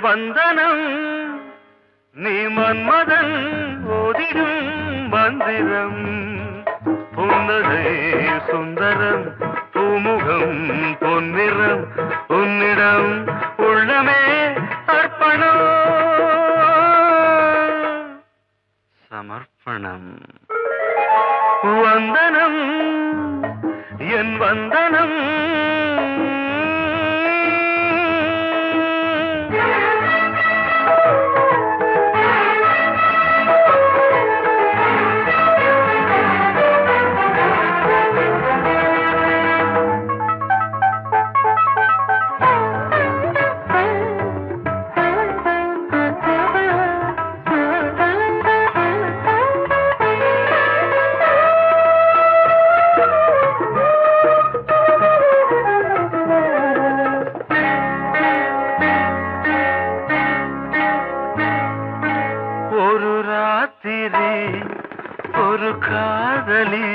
வந்தனம் நீ மன்மதன் ஓதிடும் மந்திரம் புன்னகை சுந்தரம் பூமுகம் பொன்னிறம் உன்னிடம் உள்ளமே அர்ப்பணம் சமர்ப்பணம் வந்தனம் என் வந்தனம் ஒரு காதலி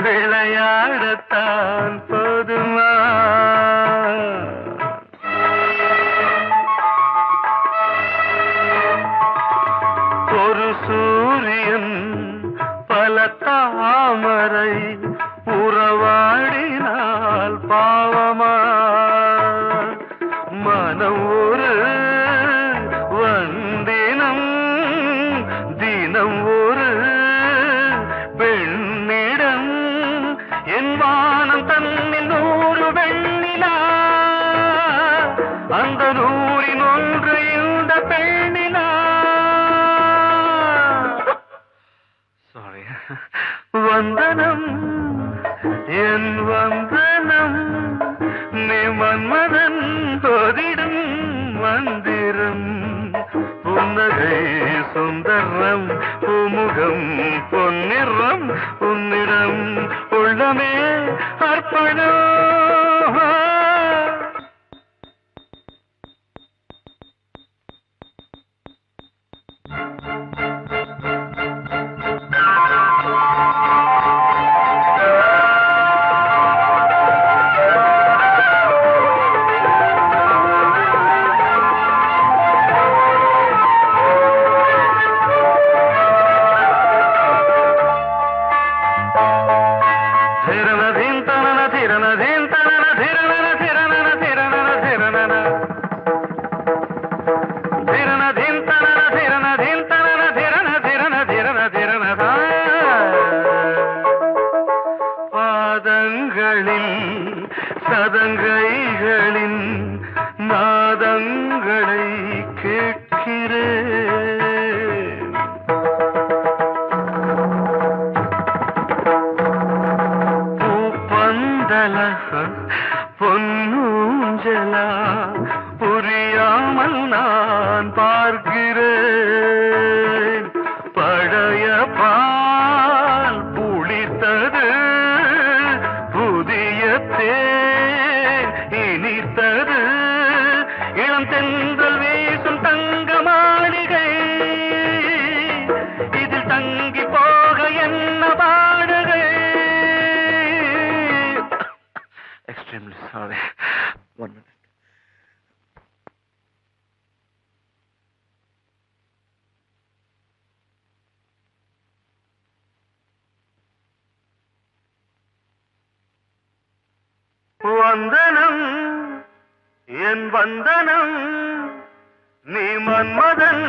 விளையாடத்தான் போதுமா ஒரு சூரியன் பல தாமரை உறவாடினால் பாவமா மனம் ஒரு வந்தினம் தினம் ஒரு பெண்ணிடம் என் வானம் தன்னில் 100 வெண்ணிலா அந்த 100இன் ஒன்று இந்த பெண்ணிலா சாரி வந்தனம் என் வந்தனம் நீ மன்மதன் ஓதிடும் மந்திரம் புன்னகை சுந்தரம் பூமுகம் பொன்னிறம் உன்னிடம் உள்ளமே அர்ப்பணம் சதங்கைகளின் நாதங்களை கேட்கிறேன் பூப்பந்தல பொன்னூஞ்சலா புரியாமல் நான் பார்க்கிறேன் பழைய பால் புளித்தது புதிய இனித்தது இளம் தென்றல் வீசும் தங்க மாளிகை இதில் தங்கி போக என்ன பாடுகை எக்ஸ்ட்ரீம்லி சாரி ஒன் மினிட் வந்தனம் என் வந்தனம் நீ மன்மதன்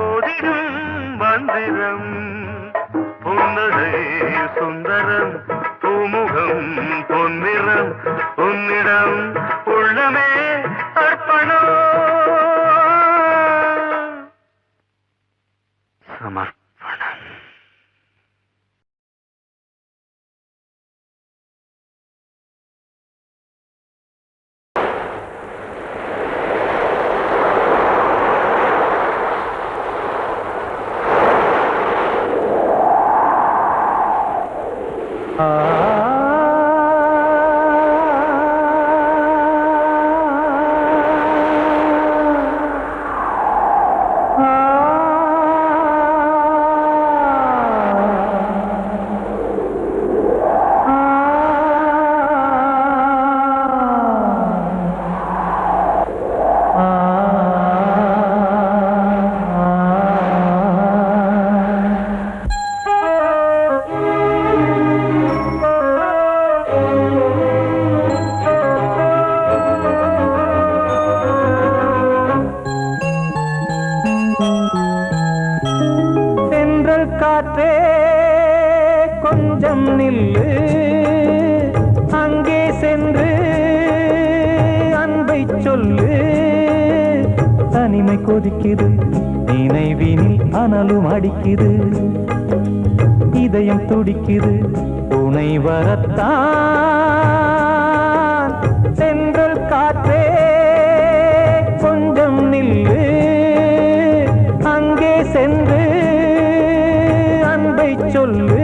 ஓதிடும் மந்திரம் புன்னகை சுந்தரம் பூமுகம் பொன்னிறம் உன்னிடம் உள்ளமே அர்ப்பணம் சமர்ப்பணம் ஆ நில்லு அங்கே சென்று அன்பை சொல்லு. தனிமை கொதிக்குது நினைவினில் அனலும் அடிக்குது. இதயம் துடிக்குது துணை வரத்தான். சென்றல் காற்றே கொஞ்சம் நில்லு அங்கே சென்று அன்பை சொல்லு.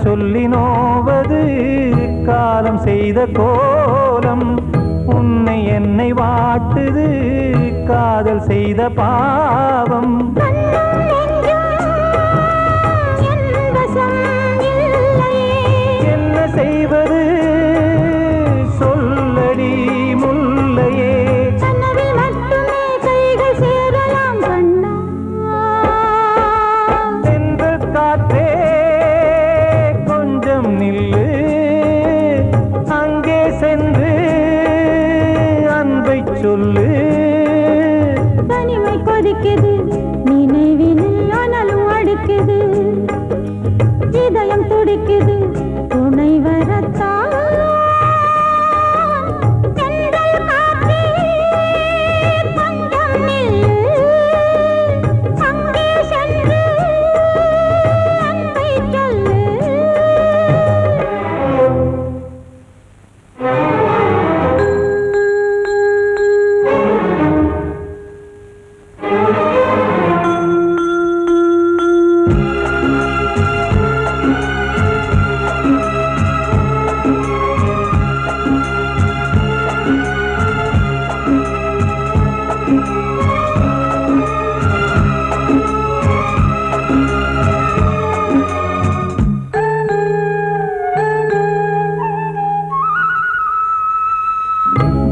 சொல்லி நோவது காலம் செய்த கோலம். உன்னை என்னை வாட்டுது காதல் செய்த பாவம். என்ன செய்வது சொல்லடி முல்லையே. சென்று காற்றே நில்லு அங்கே சென்று அன்பை சொல்லு. தனிமை கொதிக்குது நினைவினில் அனலும் அடிக்குது. இதயம் துடிக்குது துணை வரத்தான்.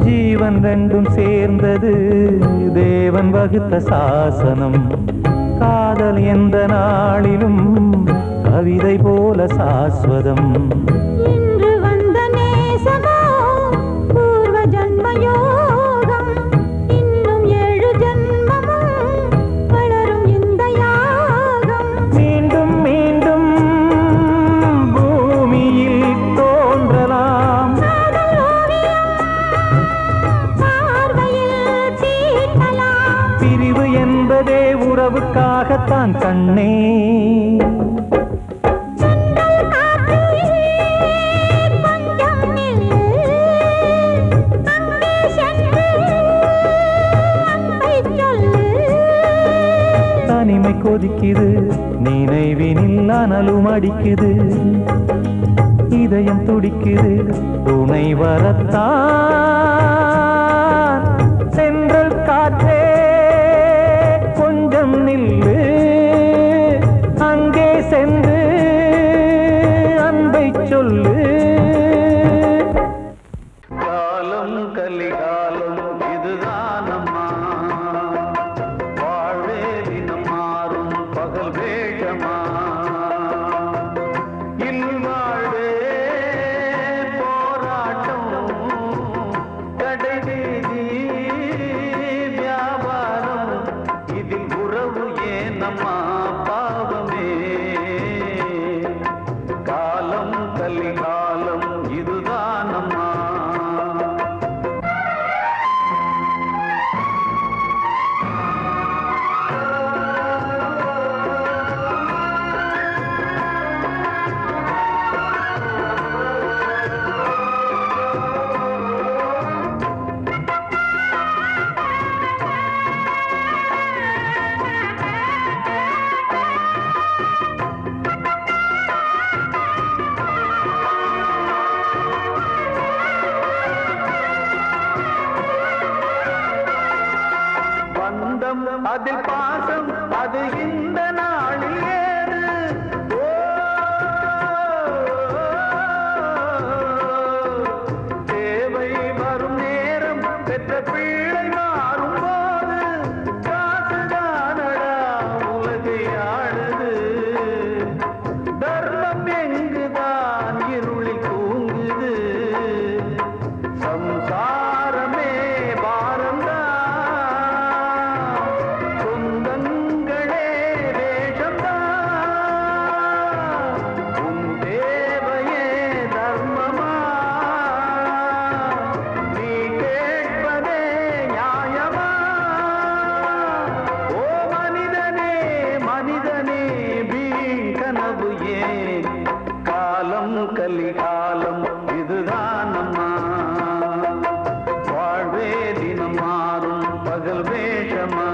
ஜீவன் ரெண்டும் சேர்ந்தது தேவன் வகுத்த சாசனம். காதல் எந்த நாளிலும் கவிதை போல சாஸ்வதம். இன்று வந்த நேசமோ பூர்வ ஜன்ம யோகம். இன்னும் 7 ஜன்மமும் வளரும் இந்த யாகம். மீண்டும் மீண்டும் பூமியில் தோன்றலாம். பிரிவு என்பதே உறவுக்காகத்தான் கண்ணே. தனிமை கொதிக்குது நினைவினில் அனலும் அடிக்குது. இதயம் துடிக்குது துணை வரத்தான். சென்றல் காற்றே கொஞ்சம் நில்லு அங்கே சென்று அன்பை சொல்லு. காலம் கலிகாலம் இதுதானம்மா. வாழ்வே தினம் மாறும் பகல் வேகமா. இல்வாழ்வே போராட்டம் கனவு ஏன் காலம் கலிகாலம் இதுதான் அம்மா வாழ்வே தினம் மாறும் பகல் வேஷமா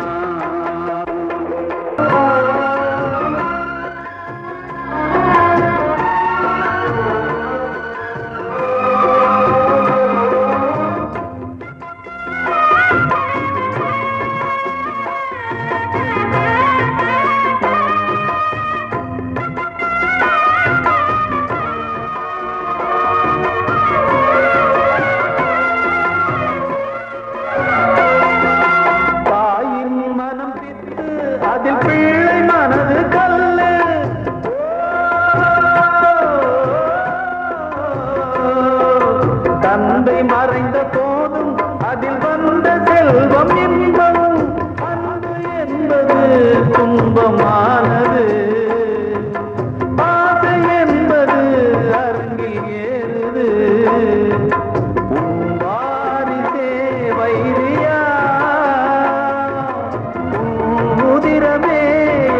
தந்தை மறைந்த போதும் அதில் வந்த செல்வம் இன்பம் அன்பு என்பது துன்பமானது ஆசை என்பது அரங்கில் ஏறுது வாரிசே வைரியா உதிரமே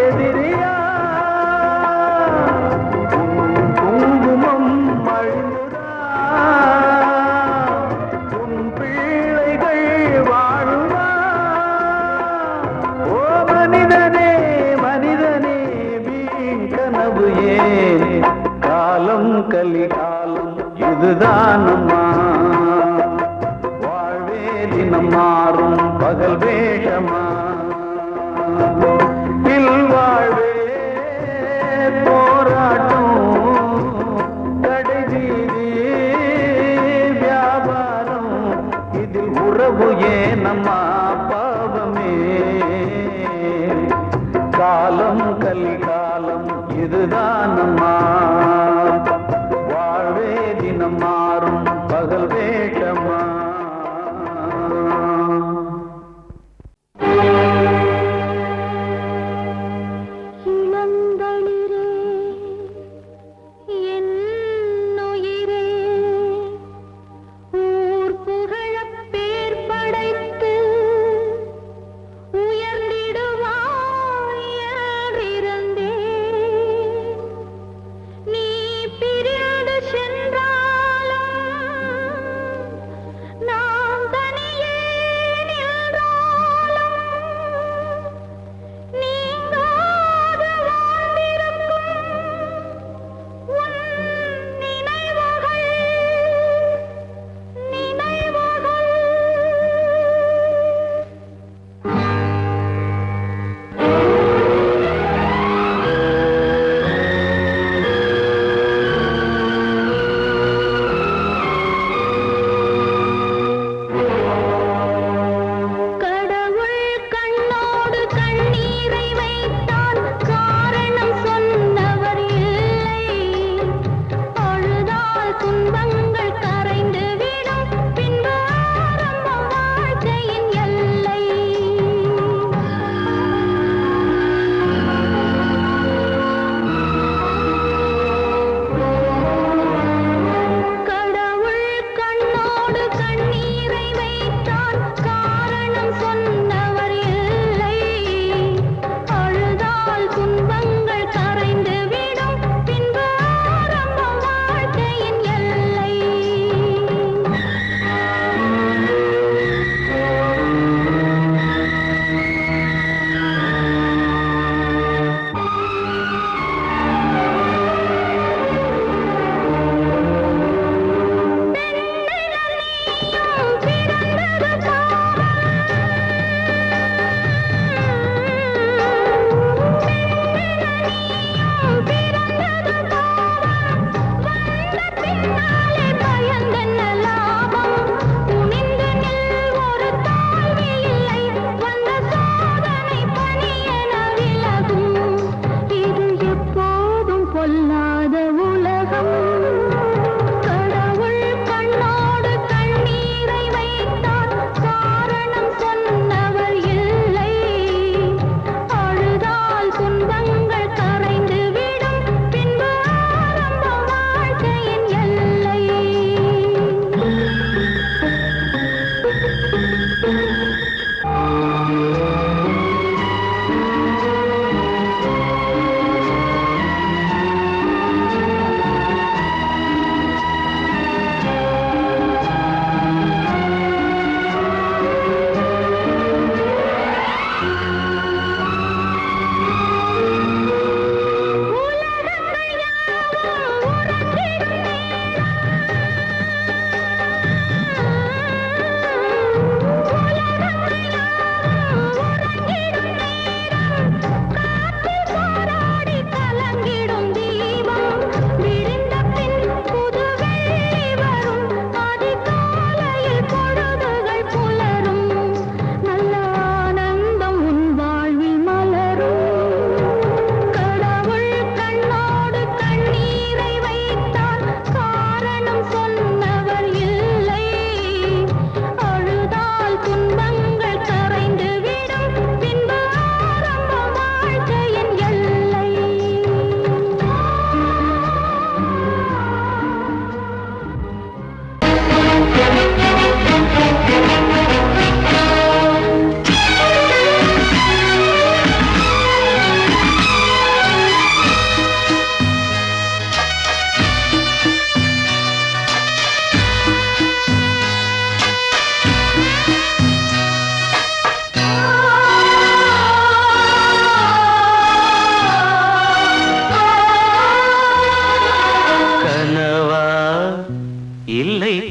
எதிரியா குங்குமம் அழிந்துதா காலம் கலிகாலம் இதுதான் அம்மா வாழ்வே தினம் மாறும் பகல் வேஷமா இல்வாழ்வே போராட்டம் கடைவீதி வியாபாரம் இதில் உறவு ஏனம்மா பாவமே காலம் கலிகாலம் இதுதான் அம்மா வாழ்வே தினம் மாறும் பகல் வேஷமா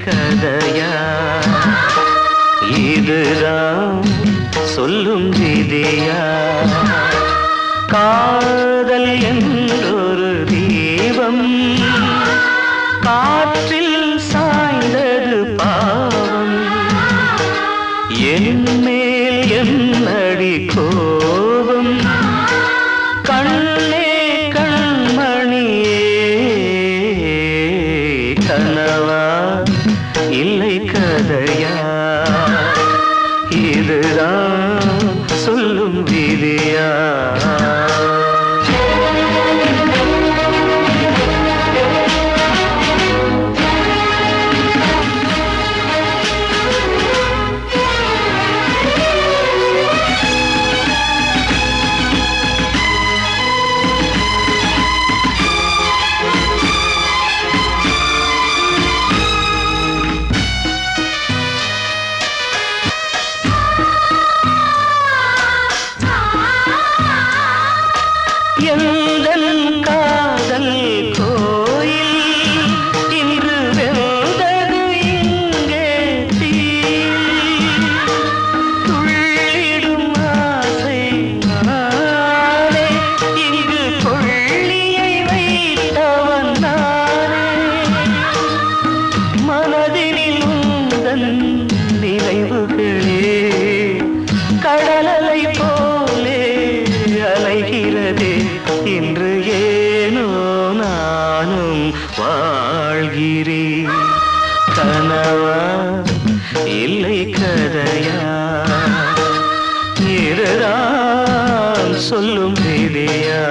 கதையா இதுதான் சொல்லும் விதியா காதல் என்றொரு தீபம் காற்றில் சாய்ந்தது பாவம் என் மேல் என்னடி கோபம் கண்ணே கண்மணியே கனவா இல்லை கதையா இதுதான் சொல்லும் விதியா எந்தன் காதல் கோயில் இன்று வெந்தது இங்கே தீ துள்ளிடும் ஆசை நானே இங்கு கொள்ளியை வைத்தவன் நானே மனதினில் உந்தன் நினைவுகளே கடலலை போலே அலைகிறதே இன்று ஏனோ நானும் வாழ்கிறேன் கனவா இல்லை கதையா இதுதான் சொல்லும் விதியா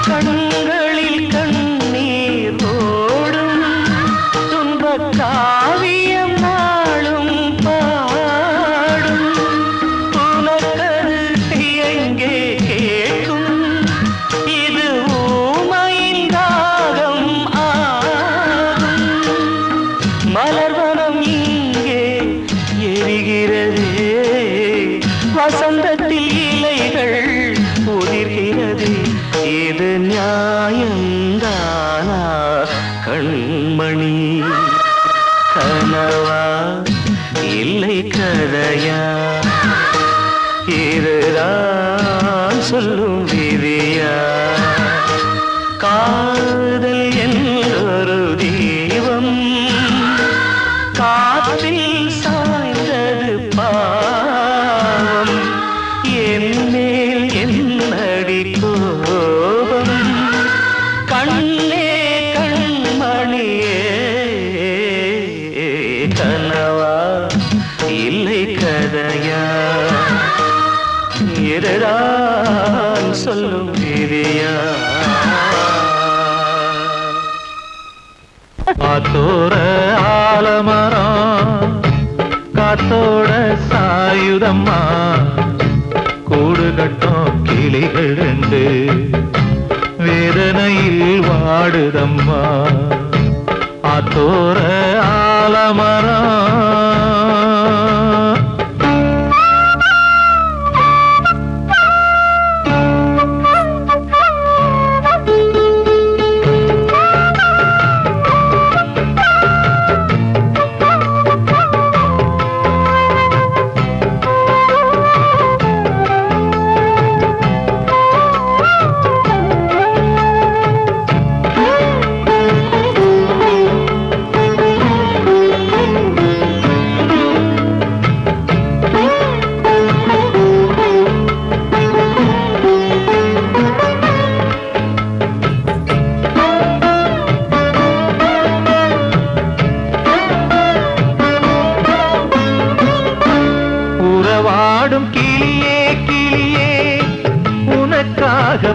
கண்களில் கண்ணீர் ஓடும் துன்பக் காவியம் நாளும் பாடும் உனக்கது எங்கே கேட்கும் இது ஊமையின் தாகம் ஆகும் மலர்வனம் இங்கே எரிகிறதே வசந்தத்தில் இலைகள் உதிர்கிறது இது நியாயந்தானா கண்மணி கனவா இல்லை கதையா இதுதான் சொல்லும் விதியா காதல் என்றொரு தீபம் காற்றில் சாய்ந்தது பாவம் என் மேல் என்னடி கோபம் கண்ணே கண்மணியே கனவா இல்லை கதையா இதுதான் சொல்லும் விதியா காத்தோர ஆலமரம் காத்தோட சாயுதம்மா கூடு கட்டும் கிளிகள் ரெண்டு வேதனையில் வாடுதம்மா ஆத்தோர ஆலமரம்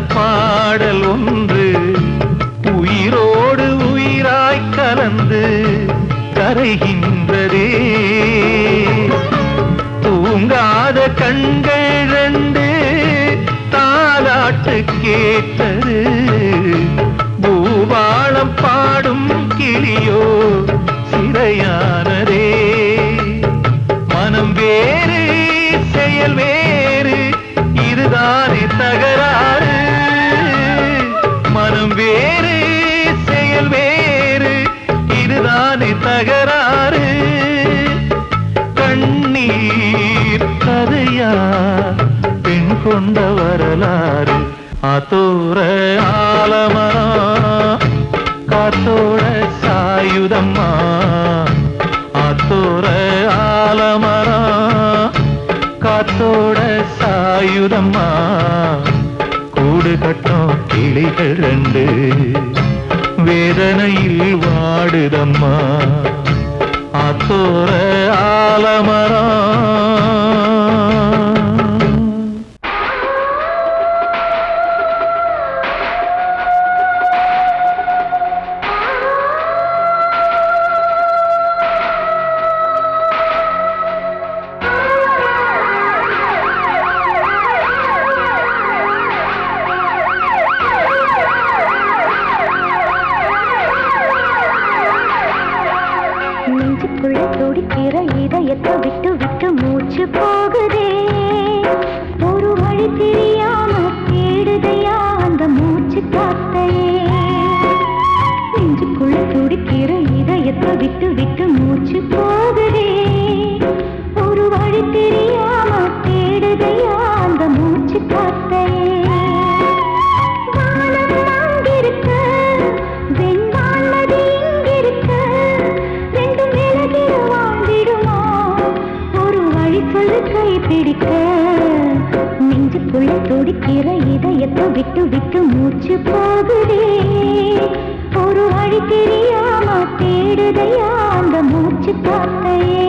பாடல் ஒன்று உயிரோடு உயிராய் கலந்து கரைகின்றதே. தூங்காத கண்கள் ரெண்டு தாலாட்டுதே. பாட்டு கேட்டது பூபாளம் பாடும் கிளியோ சிறையானதே மனம் வேறு செயல் வேறு இதுதானே தகராறு மனம் வேறு செயல் வேறு இதுதானே தகராறு கண்ணீர் கதையா பெண் கொண்ட வரலாறு ஆத்தோர ஆலமரம் காத்தோட சாயுதம்மா ஆத்தோர ஆலமரம் காத்தோட சாயுதம்மா கூடு கட்டும் கிளிகள் ரெண்டு வேதனையில் வாடுதம்மா ஆத்தோர ஆலமரம் நெஞ்சுக்குள்ள துடிக்கிற இதயத்தை விட்டு விட்டு மூச்சு போகுதே ஒரு வழி தெரியாம தேடுதையா அந்த மூச்சு காத்தையே நெஞ்சுக்குள்ள துடிக்கிற இதயத்தை விட்டு விட்டு மூச்சு போகுதே ஒரு வழி தெரியாம தேடுதையா அந்த மூச்சு காத்தையே நெஞ்சுக்குள்ள துடிக்கிற இதயத்தை விட்டு விட்டு மூச்சு போகுதே ஒரு வழி தெரியாம தேடுதையா அந்த மூச்சு காத்தையே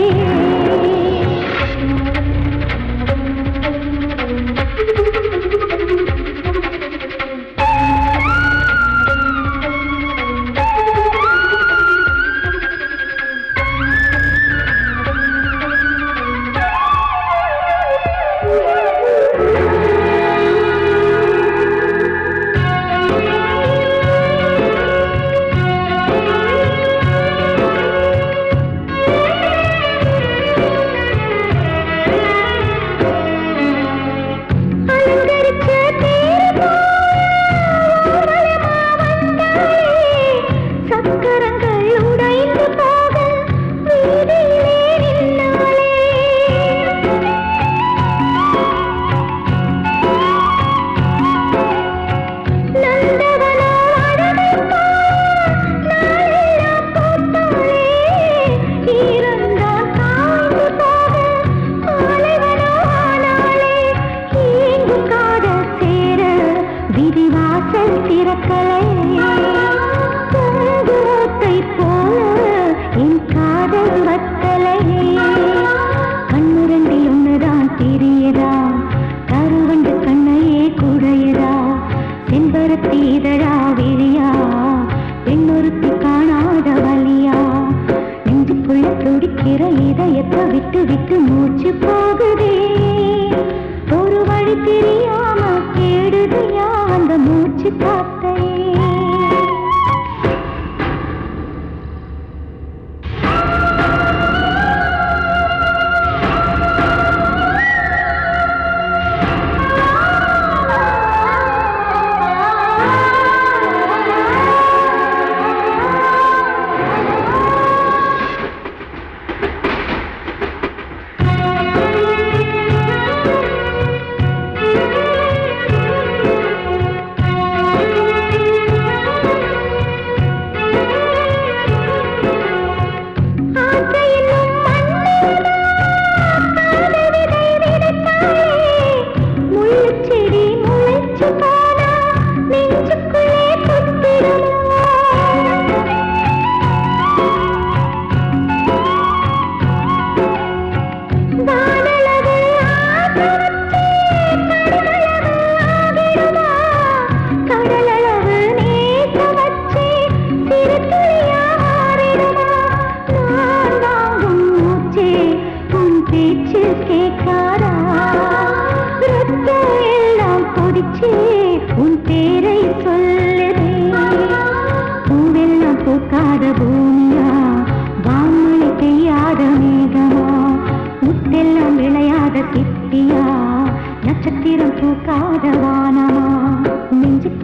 இதயத்தை விட்டு விட்டு மூச்சு போகுதே ஒரு வழி தெரியாம தேடுதையா அந்த மூச்சு காத்தையே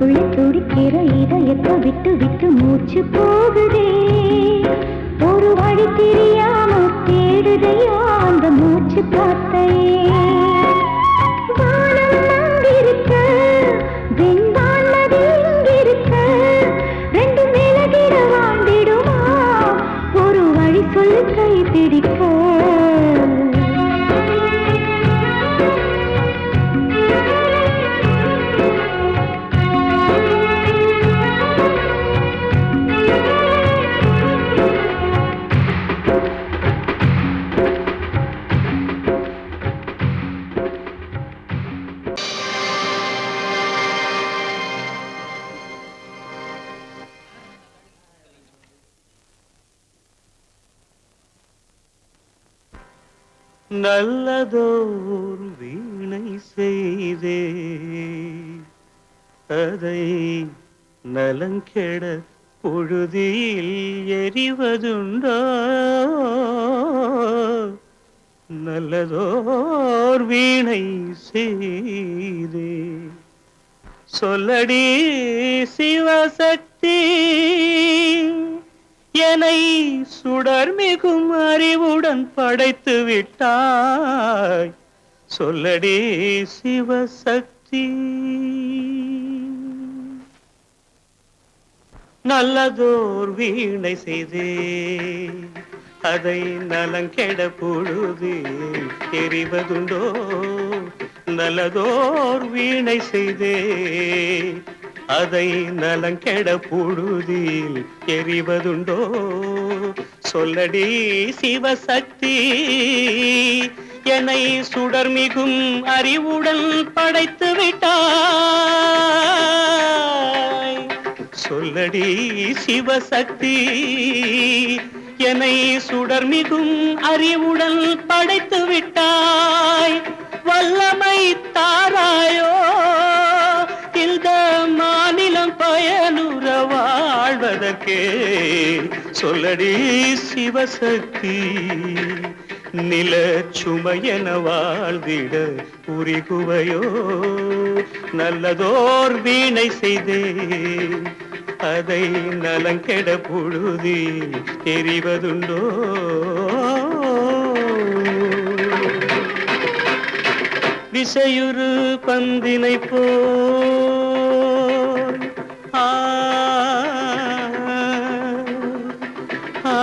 உள்ளுக்குள்ளே துடிக்கிற இதயத்தை விட்டு விட்டு மூச்சு போகுதே ஒரு வழி தெரியாம தேடுதையா அந்த மூச்சு காத்தையே வானம் அங்கிருக்க வெண்பான்மதி இங்கிருக்க ரெண்டு மேலகிட வாழ்ந்திடுமா ஒரு வழி சொல்லு கை பிடிக்க நல்லதோர் வீணை செய்தே அதை நலங்கெட பொழுதில் எறிவதுண்டோ நல்லதோர் வீணை செய்தே சொல்லடி சிவசக்தி என்னை சுடர் மிகும் அறிவுடன் படைத்து விட்டாய் சொல்லடி சிவசக்தி நல்லதோர் வீணை செய்தே அதை நலங்கெட பொழுது எறிவதுண்டோ நல்லதோர் வீணை செய்தே அதை நலங்கெட பொழுதில் எறிவதுண்டோ சொல்லடி சிவசக்தி என்னை சுடர் மிகும் அறிவுடன் படைத்து விட்டாய் சொல்லடி சிவசக்தி என்னை சுடர் மிகும் அறிவுடன் படைத்து விட்டாய் வல்லமை தாராயோ இந்த மாநிலம் பயனுற வாழ்வதற்கே சொல்லடி சிவசக்தி நில சுமையென வாழ்ந்திட புரிகுவையோ நல்லதோர் வீணை செய்தே அதை நலங்கெட பொழுதி தெரிவதுண்டோ விசையுறு பந்தினை போல் ஆ ஆ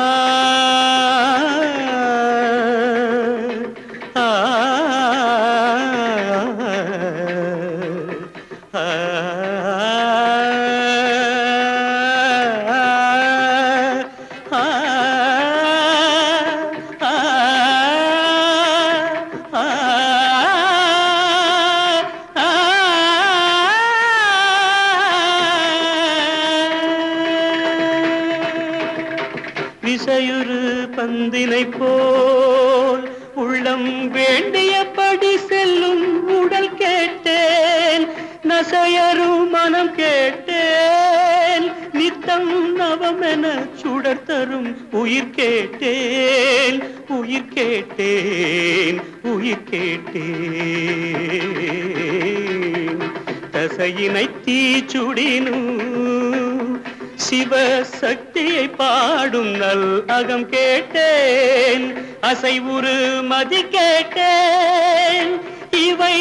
விசையுறு பந்தினை போல் உள்ளம் வேண்டியபடி செல்லும் உடல் கேட்டேன் நசையரும் மனம் கேட்டேன் நித்தம் நவமென சுடர் தரும் உயிர் கேட்டேன் உயிர் கேட்டேன் உயிர் கேட்டேன் தசையினை தீச்சுடினும் சிவசக்தியை பாடும் நல் அகம் கேட்டேன் அசைவுறு மதி கேட்டேன் இவை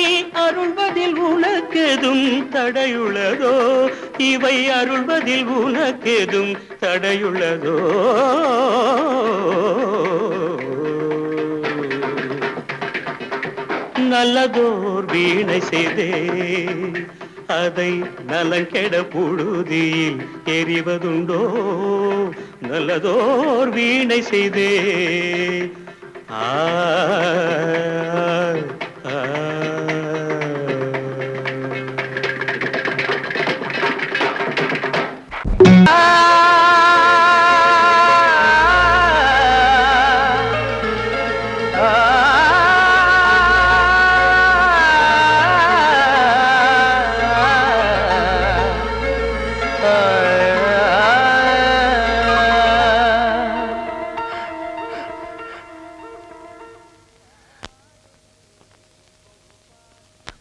அருள்வதில் உனக்கெதும் தடையுள்ளதோ இவை அருள்வதில் உனக்கெதும் தடையுள்ளதோ நல்லதோர் வீணை செய்தே அதை நலங்கெட பொழுதில் எறிவதுண்டோ நல்லதோர் வீணை செய்தே ஆ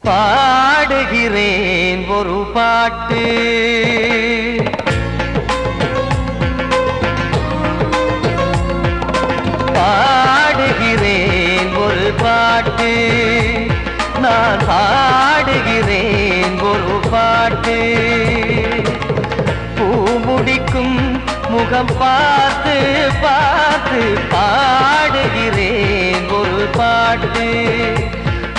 பாடு பாடுகிறேன் ஒரு பாட்டு பாடுகிறேன் ஒரு பாட்டு நான் பாடுகிறேன் ஒரு பாட்டு பூ முடிக்கும் முகம் பார்த்து பார்த்து பாடுகிறேன் ஒரு பாட்டு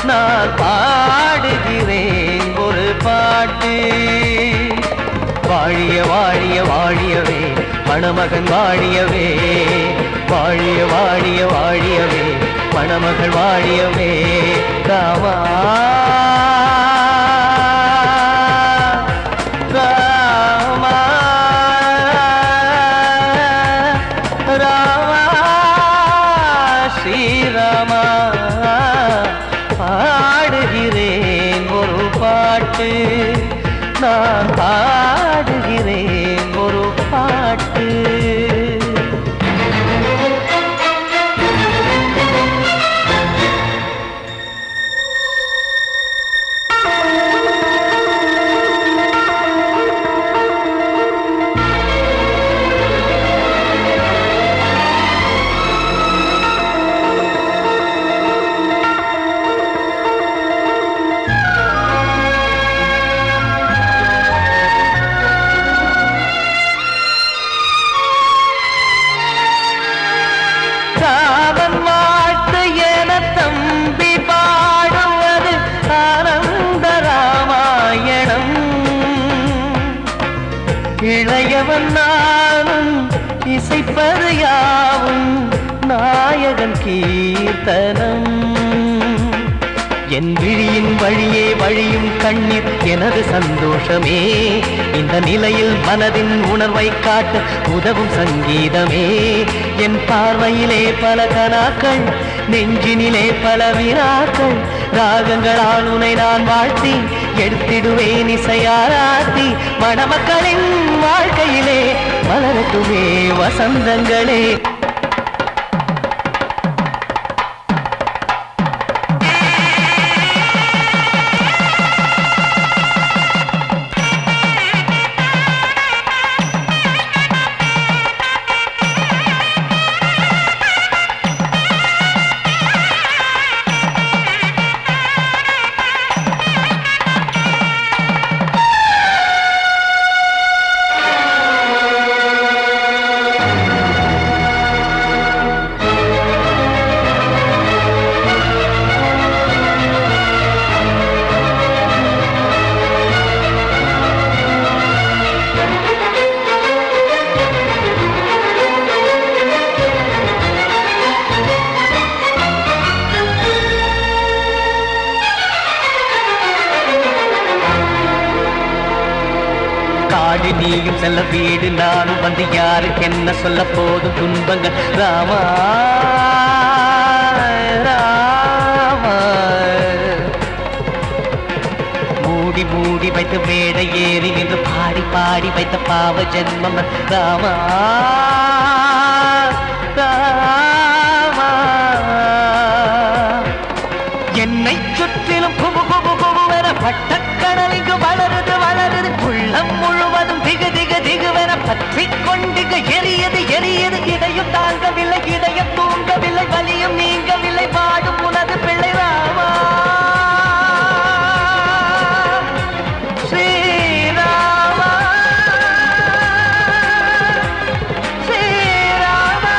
நான் பாடுகிறேன் ஒரு பாட்டு வாழிய வாழிய வாழியவே மணமகன் வாழியவே வாழிய வாழிய வாழியவே மணமகள் வாழியவே ராமா ராமா ராமா ஸ்ரீராமா பாடுகிறேன் ஒரு பாட்டு நான் பாடுகிறேன் ஒரு பாட்டு ராமன் வாழ்த்து என தம்பி பாடுவது ஆனந்த ராமாயணம் இளையவன் நானும் இசைப்பது யாவும் நாயகன் கீர்த்தனம் என் விழியின் வழியே வழியும் கண்ணீர் எனது சந்தோஷமே இந்த நிலையில் மனதின் உணர்வை காட்ட உதவும் சங்கீதமே என் பார்வையிலே பல கனாக்கள் நெஞ்சினிலே பல வினாக்கள் ராகங்களால் உனை நான் வாழ்த்தி எடுத்திடுவேன் இசையாராத்தி மணமக்களின் வாழ்க்கையிலே மலரட்டுமே வசந்தங்களே காடு நீயும் செல்ல வீடு நானும் வந்து யாருக்கு என்ன சொல்ல போதும் துன்பங்கள் ராமா ராமா மூடி மூடி வைத்து மேடை ஏறி நின்று பாடி பாடி வைத்த பாவ ஜென்மம் ராமா ராமா என்னை சுற்றிலும் குபு குபு குபுவென பட்டக்கடல் இங்கு வளருது வளருது உள்ளம் முழுவதும் திகு திகு திகுவென பற்றி கொண்டிக எரியது எரியது இதையும் தாங்கவில்லை இதயம் தூங்கவில்லை வலியும் நீங்கவில்லை பாடும் உனது பிள்ளை ராமா ஸ்ரீராமா ஸ்ரீராமா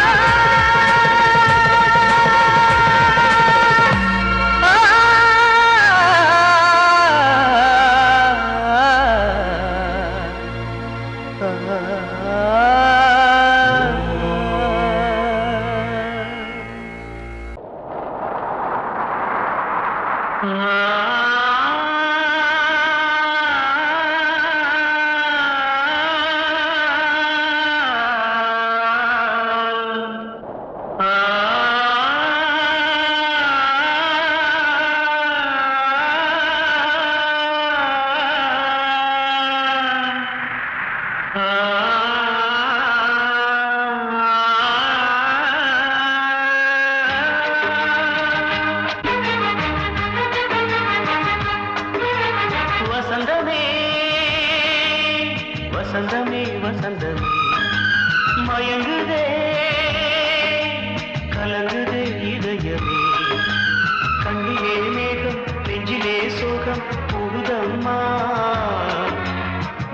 வசந்தமே வசந்தமே மயங்குதே கலங்குதே இதயமே கண்ணிலே மேகம் நெஞ்சிலே சோகம் கூடுதம்மா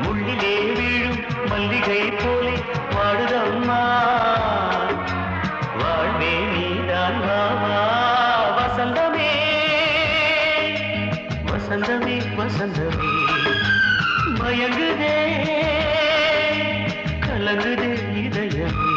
முள்ளிலே வீழும் மல்லிகை போலே வாடுதம்மா வாழ்வே நீதான் வாவா வசந்தமே வசந்தமே வசந்தமே மயங்குதே கலங்குதே இதயமே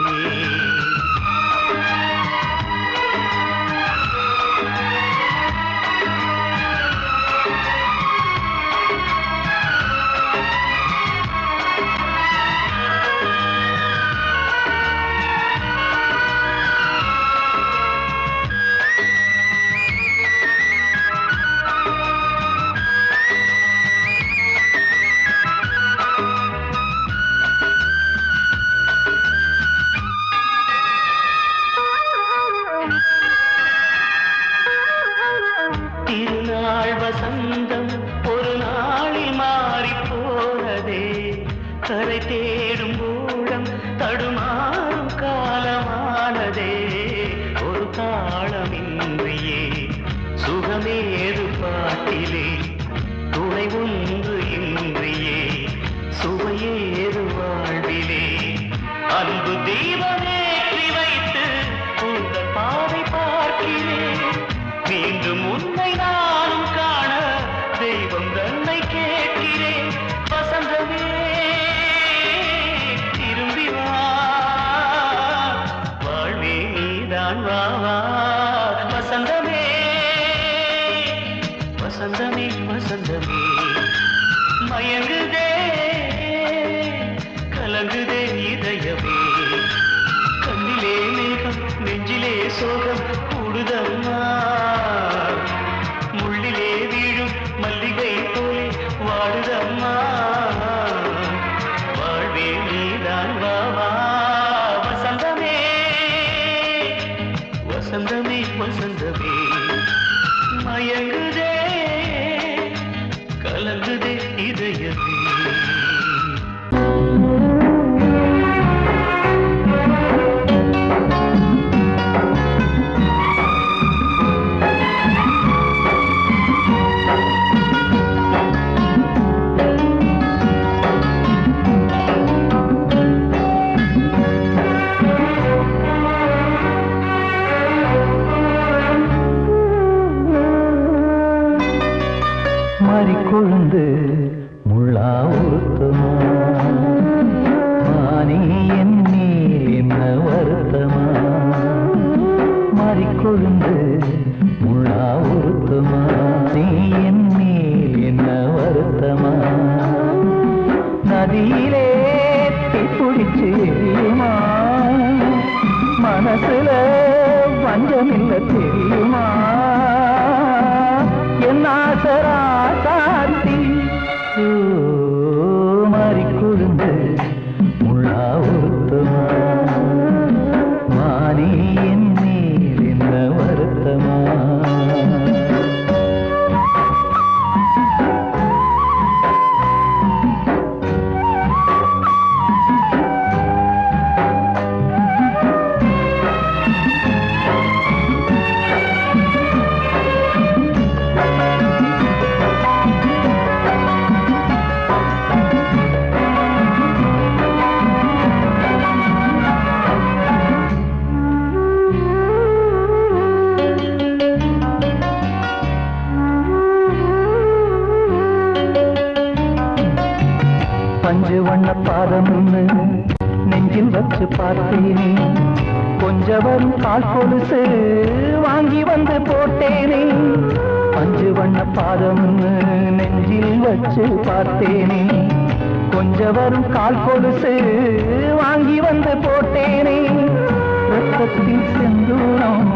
திருநாள் வசந்தம் ஒரு நாளில் மாறி போனதே கரை தேடும் ஊழம் தடுமாறும் காலமானதே ஒரு தாளமின்றியே சுகமேது பாட்டிலே துணை ஒன்று இன்றியே சுவையேது வாழ்விலே அன்பு தீபமேற்றி வைத்து உங்கள் பாதை பார்க்கிறேன் மீண்டும் உன்னை நானும் காண தெய்வம் தன்னை கேட்கிறேன் வசந்தமே திரும்பி வா வாழ்வே நீதான் வா வா வசந்தமே வசந்தமே வசந்தமே மயங்குதே கலங்குதே இதயமே கண்ணிலே மேகம் நெஞ்சிலே சோகம் கூடுதம்மா முள்ளிலே வீழும் மல்லிகை போலே வாடுதம்மா வாழ்வே நீதான் வா வா வசந்தமே வசந்தமே வசந்தமே மயங்குதே கலங்குதே இதயமே கொழுந்து முள்ளா உருத்தமா மானி என் மேல் என்ன வருத்தமா மாறிக்கொழுந்து முள்ளா உருத்தமா நீ என் மேல் என்ன வருத்தமா நதியிலே பிடிச்சு எரியுமா மனசுல வஞ்சமில்ல தெரியுமா என் ஆசராசாத்தி மாறிக்கொழுந்து முள்ளா உருத்தமா மானி என் மேல் என்ன வருத்தமா பஞ்சு வண்ண பாதம் நெஞ்சில் வச்சு பார்த்தேனே கொஞ்சம் வரும் கால் கொலுசு வாங்கி வந்து போட்டேனே பஞ்சு வண்ண பாதம் நெஞ்சில் வச்சு பார்த்தேனே கொஞ்சம் வரும் கால் கொலுசு வாங்கி வந்து போட்டேனே ரத்தத்தில் செந்தூரம்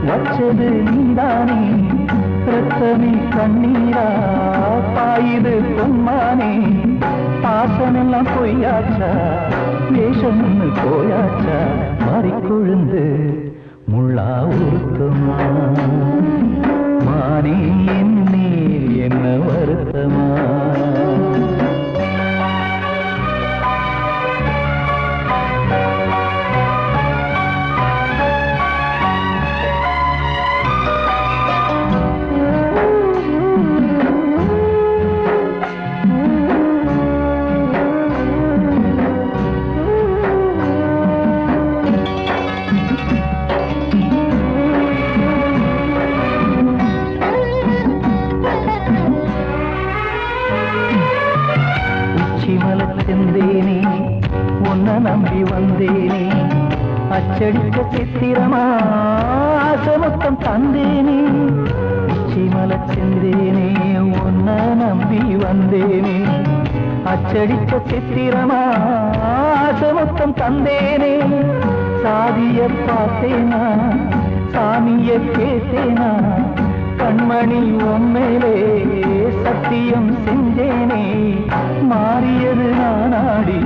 வச்சது நீதானே ரத்தமே கண்ணீரா பாயுது பொம்மானே பாசமெல்லாம் பொய்யாச்சா வேஷம்னு போயாச்சா மாறிக்கொழுந்து முள்ளா உருத்தமா மானே என் மேல் என்ன வருத்தமா நம்பி வந்தேனே அச்சடிக்க சித்திரமா ஆசமொத்தம் தந்தேனே உச்சிமல செந்தேனே உன்ன நம்பி வந்தேனே அச்சடிக்க சித்திரமா ஆசமொத்தம் தந்தேனே சாதிய பார்த்தேனா சாமிய கேட்டேனா கண்மணி உண்மையிலே சத்தியம் செஞ்சேனே மாறியது நானாடி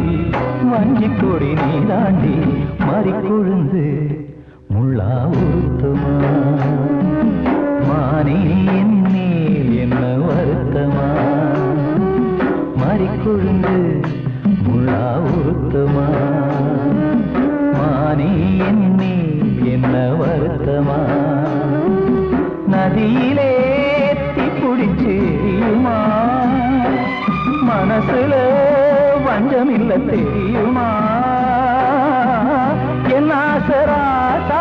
வஞ்சி கொடி நீ தாண்டி மறிக்கொழுந்து முள்ளா உருத்துமா மானே என் மேல் என்ன வருத்தமா மறிக்கொழுந்து முள்ளா உருத்துமா மானே என் மேல் என்ன வருத்தமா நதியிலே தீப்பிடிச்சேயுமா மனசுல வஞ்சமில்ல தெரியுமா என் ஆசராசா